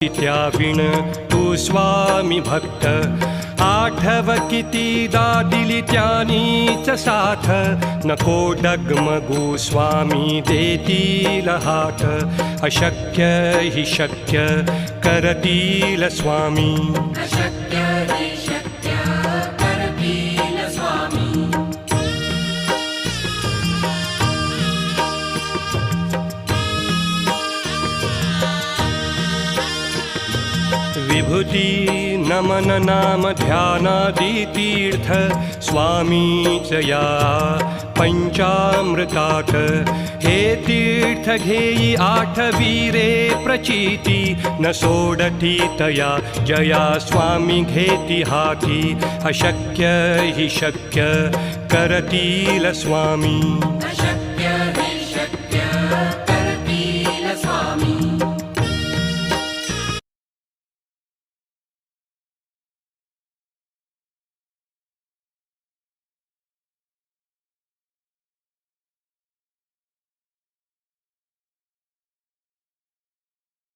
त्याविण तू स्वामी भक्त आठव कितीदा दिली त्यानीच साथ नको डगमगू स्वामी देतील हात अशक्य हि शक्य करतील स्वामी अशक्य हि शक्य करतील स्वामी विभूती नमन नाम ध्यानादि तीर्थ स्वामीच या पंचामृतात हे तीर्थ घेई आठवीरे प्रचिती न सोडती तया जया स्वामी घेती हाती अशक्य हि शक्य करतील स्वामी अशक्य